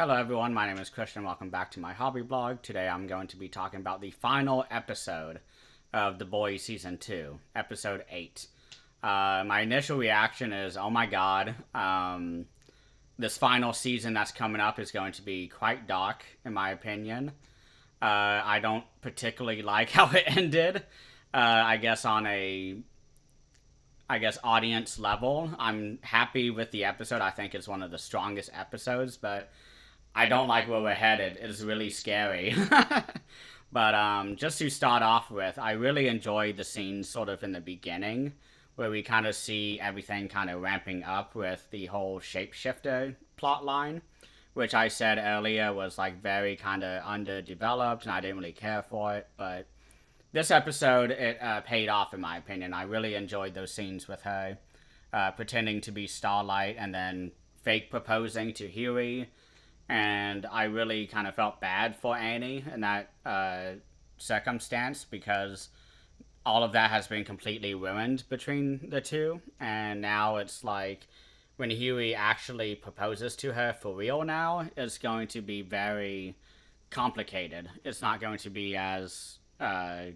Hello everyone, my name is Christian. Welcome back to my hobby blog. Today I'm going to be talking about the final episode of The Boys Season 2, Episode 8. My initial reaction is, oh my god, this final season that's coming up is going to be quite dark, in my opinion. I don't particularly like how it ended. I guess on a audience level, I'm happy with the episode. I think it's one of the strongest episodes, but I don't like where we're headed. It's really scary. But just to start off with, I really enjoyed the scenes sort of in the beginning where we kind of see everything kind of ramping up with the whole shapeshifter plot line, which I said earlier was like very kind of underdeveloped and I didn't really care for it. But this episode, it paid off in my opinion. I really enjoyed those scenes with her pretending to be Starlight and then fake proposing to Huey, and I really kind of felt bad for Annie in that circumstance because all of that has been completely ruined between the two, and now it's like when Huey actually proposes to her for real now, it's going to be very complicated. It's not going to be as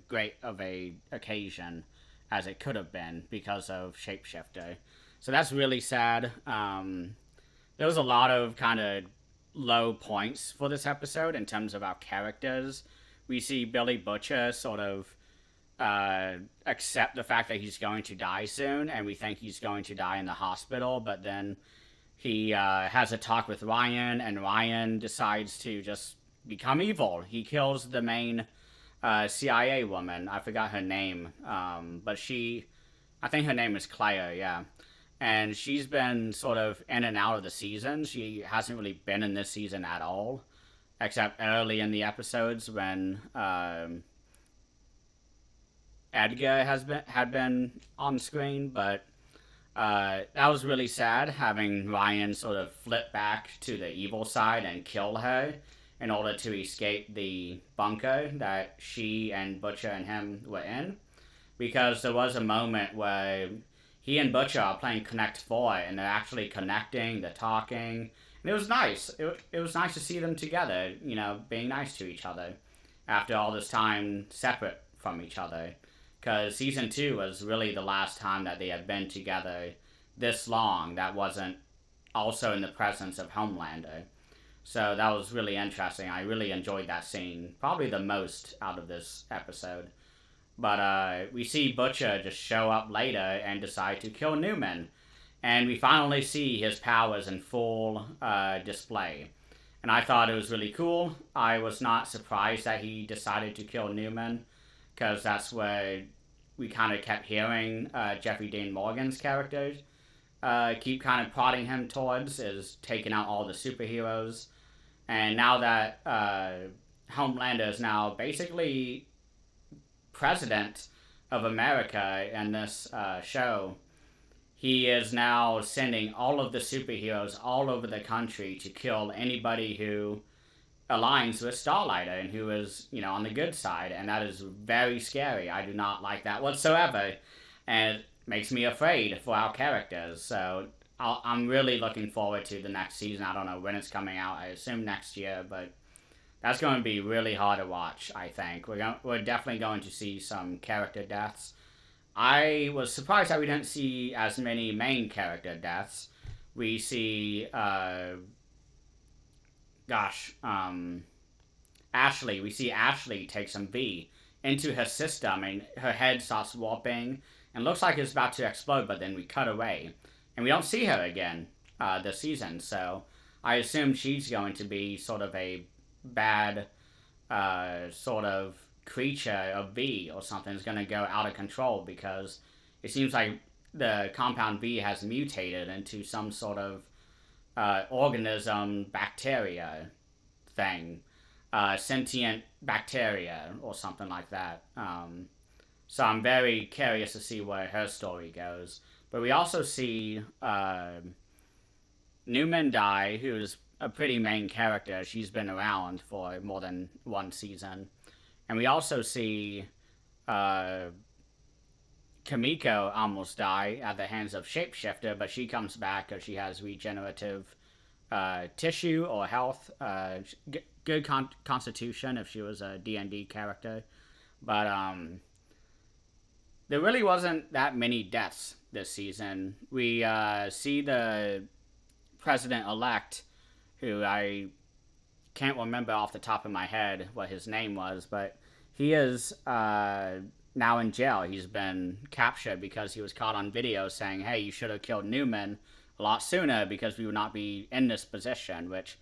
great of a occasion as it could have been because of Shapeshifter. So that's really sad. There was a lot of kind of low points for this episode in terms of our characters. We see Billy Butcher sort of accept the fact that he's going to die soon, and we think he's going to die in the hospital, but then he has a talk with Ryan, and Ryan decides to just become evil. He kills the main CIA woman. I forgot her name, but I think her name is Claire, yeah. And she's been sort of in and out of the season. She hasn't really been in this season at all, except early in the episodes when Edgar had been on screen. But that was really sad, having Ryan sort of flip back to the evil side and kill her in order to escape the bunker that she and Butcher and him were in. Because there was a moment where he and Butcher are playing Connect 4 and they're actually connecting, they're talking. And it was nice. It was nice to see them together, being nice to each other after all this time separate from each other. Because season 2 was really the last time that they had been together this long that wasn't also in the presence of Homelander. So that was really interesting. I really enjoyed that scene, probably the most out of this episode. But we see Butcher just show up later and decide to kill Newman. And we finally see his powers in full display. And I thought it was really cool. I was not surprised that he decided to kill Newman, because that's where we kind of kept hearing Jeffrey Dean Morgan's characters keep kind of prodding him towards, is taking out all the superheroes. And now that Homelander is now basically president of America in this show, he is now sending all of the superheroes all over the country to kill anybody who aligns with Starlighter and who is, on the good side. And that is very scary. I do not like that whatsoever. And it makes me afraid for our characters. So I'm really looking forward to the next season. I don't know when it's coming out. I assume next year, but that's going to be really hard to watch, I think. We're definitely going to see some character deaths. I was surprised that we didn't see as many main character deaths. We see, Ashley. We see Ashley take some V into her system, and her head starts warping, and looks like it's about to explode, but then we cut away. And we don't see her again this season, so I assume she's going to be sort of a bad sort of creature of V or something is going to go out of control, because it seems like the compound V has mutated into some sort of organism bacteria thing, sentient bacteria or something like that. So I'm very curious to see where her story goes. But we also see Newman Dai, who's a pretty main character. She's been around for more than one season. And we also see Kimiko almost die at the hands of Shapeshifter, but she comes back because she has regenerative tissue or health, good constitution if she was a D&D character. But there really wasn't that many deaths this season. We see the president-elect, who I can't remember off the top of my head what his name was, but he is now in jail. He's been captured because he was caught on video saying, hey, you should have killed Newman a lot sooner because we would not be in this position, which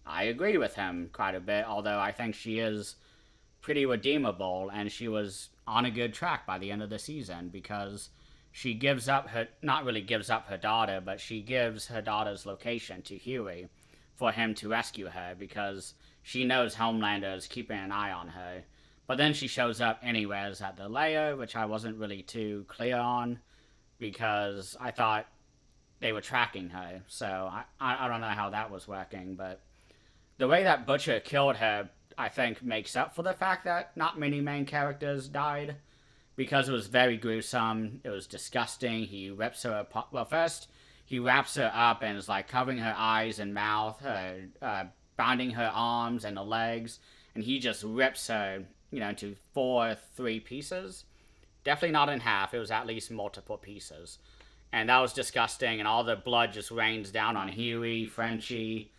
I agree with him quite a bit, although I think she is pretty redeemable, and she was on a good track by the end of the season because she gives up her, not really gives up her daughter, but she gives her daughter's location to Huey for him to rescue her because she knows Homelander is keeping an eye on her. But then she shows up anyways at the lair, which I wasn't really too clear on because I thought they were tracking her. So I don't know how that was working, but the way that Butcher killed her, I think, makes up for the fact that not many main characters died because it was very gruesome. It was disgusting. He rips her apart. Well, first, he wraps her up and is like covering her eyes and mouth, binding her arms and the legs, and he just rips her, into 3 pieces. Definitely not in half. It was at least multiple pieces. And that was disgusting, and all the blood just rains down on Huey, Frenchie,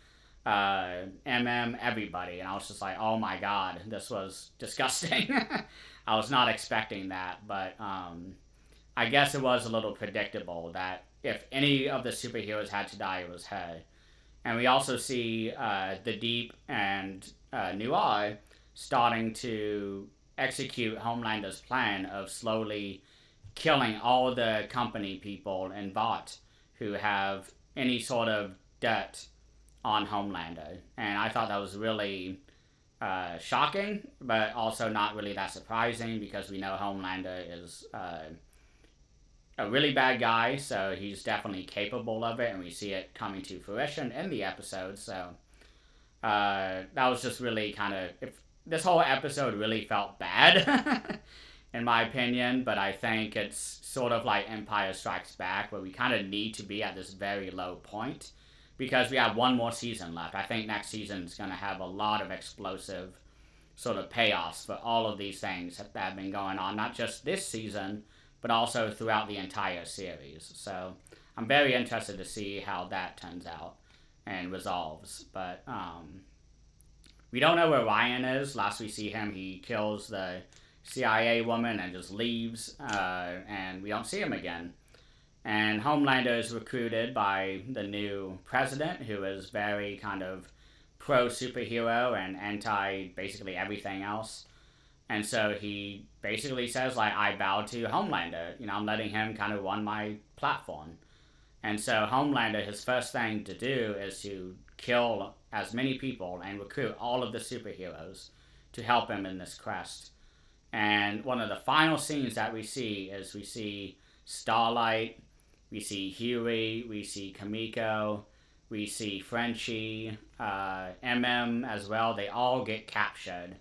everybody. And I was just like, oh my god, this was disgusting. I was not expecting that, but I guess it was a little predictable that if any of the superheroes had to die, it was her. And we also see the Deep and Noir starting to execute Homelander's plan of slowly killing all the company people in Vought who have any sort of debt on Homelander. And I thought that was really shocking, but also not really that surprising because we know Homelander is a really bad guy, so he's definitely capable of it, and we see it coming to fruition in the episode. So that was just really kind of... This whole episode really felt bad, in my opinion, but I think it's sort of like Empire Strikes Back, where we kind of need to be at this very low point, because we have one more season left. I think next season is going to have a lot of explosive sort of payoffs for all of these things that have been going on, not just this season, but also throughout the entire series. So I'm very interested to see how that turns out and resolves. But we don't know where Ryan is. Last we see him, he kills the CIA woman and just leaves, and we don't see him again. And Homelander is recruited by the new president, who is very kind of pro-superhero and anti basically everything else. And so he basically says, like, I bow to Homelander. I'm letting him kind of run my platform. And so Homelander, his first thing to do is to kill as many people and recruit all of the superheroes to help him in this quest. And one of the final scenes that we see is we see Starlight, we see Huey, we see Kamiko, we see Frenchie, as well. They all get captured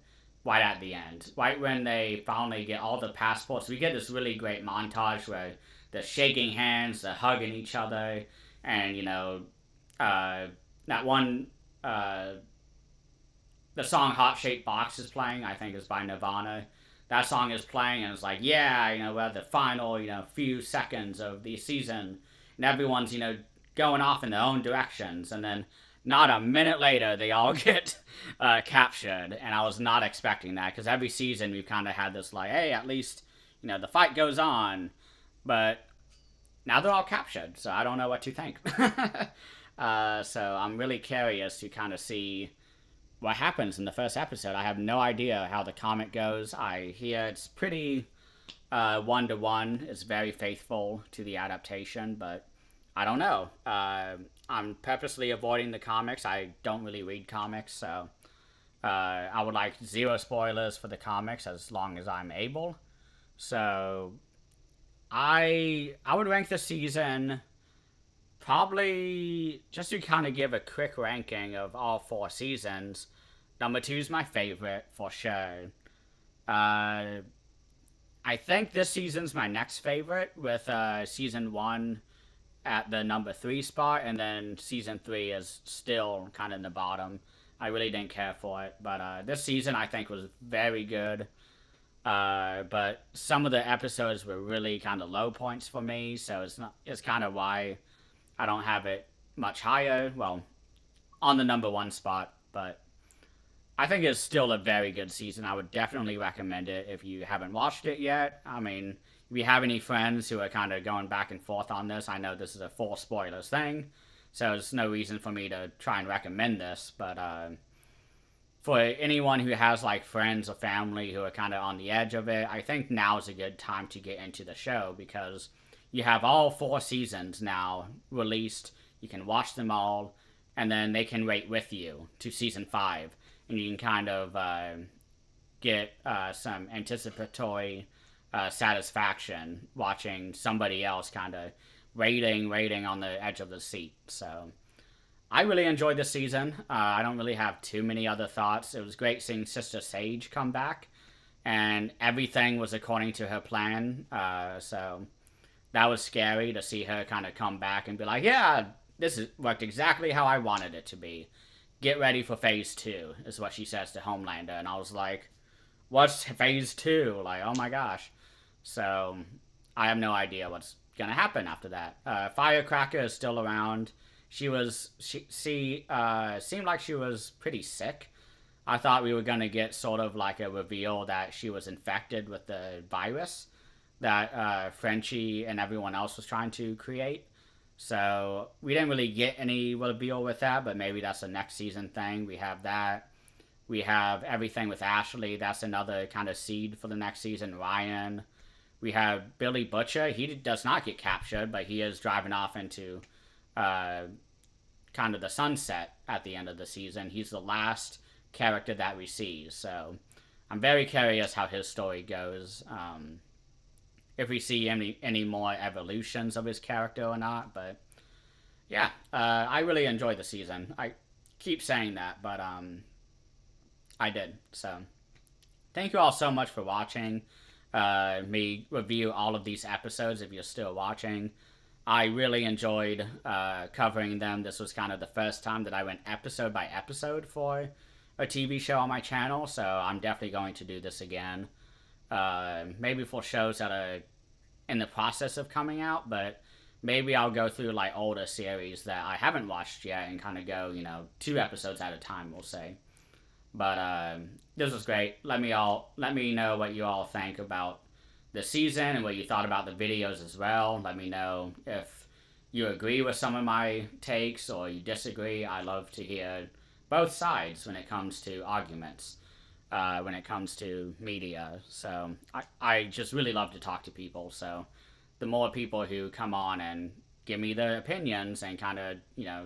right at the end. Right when they finally get all the passports, we get this really great montage where they're shaking hands, they're hugging each other, and, that one, the song Heart Shaped Box is playing, I think is by Nirvana. That song is playing, and it's like, yeah, we're at the final, few seconds of the season, and everyone's, going off in their own directions, and then not a minute later, they all get captured, and I was not expecting that, because every season we've kind of had this, like, hey, at least, the fight goes on, but now they're all captured, so I don't know what to think. So I'm really curious to kind of see what happens in the first episode. I have no idea how the comic goes. I hear it's pretty one-to-one. It's very faithful to the adaptation, but I don't know. I'm purposely avoiding the comics. I don't really read comics, so I would like 0 spoilers for the comics as long as I'm able. So I would rank the season probably, just to kind of give a quick ranking of all 4 seasons, number 2 is my favorite for sure. I think this season's my next favorite, with season 1 at the number 3 spot, and then season 3 is still kind of in the bottom. I really didn't care for it, but this season I think was very good. But some of the episodes were really kind of low points for me, so it's kind of why I don't have it much higher. Well, on the number 1 spot, but I think it's still a very good season. I would definitely recommend it if you haven't watched it yet. I mean, if you have any friends who are kind of going back and forth on this, I know this is a full spoilers thing, so there's no reason for me to try and recommend this. But for anyone who has like friends or family who are kind of on the edge of it, I think now is a good time to get into the show because you have all 4 seasons now released. You can watch them all, and then they can wait with you to season 5, and you can kind of get some anticipatory satisfaction watching somebody else kind of waiting on the edge of the seat. So I really enjoyed this season. I don't really have too many other thoughts. It was great seeing Sister Sage come back, and everything was according to her plan. So that was scary to see her kind of come back and be like, yeah, worked exactly how I wanted it to be. Get ready for phase 2, is what she says to Homelander. And I was like, what's phase 2? Like, oh my gosh. So I have no idea what's going to happen after that. Firecracker is still around. She seemed like she was pretty sick. I thought we were going to get sort of like a reveal that she was infected with the virus that Frenchie and everyone else was trying to create. So we didn't really get any reveal with that, but maybe that's a next season thing. We have that. We have everything with Ashley. That's another kind of seed for the next season. Ryan. We have Billy Butcher. He does not get captured, but he is driving off into kind of the sunset at the end of the season. He's the last character that we see. So I'm very curious how his story goes. If we see any more evolutions of his character or not. But yeah, I really enjoyed the season. I keep saying that, but I did. So thank you all so much for watching me review all of these episodes if you're still watching. I really enjoyed covering them. This was kind of the first time that I went episode by episode for a TV show on my channel, so I'm definitely going to do this again. Maybe for shows that are in the process of coming out, but maybe I'll go through like older series that I haven't watched yet and kind of go, 2 episodes at a time, we'll say. But this was great. Let me know what you all think about the season and what you thought about the videos as well. Let me know if you agree with some of my takes or you disagree. I love to hear both sides when it comes to arguments, when it comes to media. So I just really love to talk to people. So the more people who come on and give me their opinions and kind of,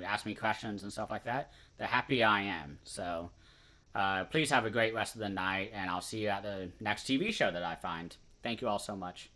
ask me questions and stuff like that, the happier I am. So please have a great rest of the night, and I'll see you at the next TV show that I find. Thank you all so much.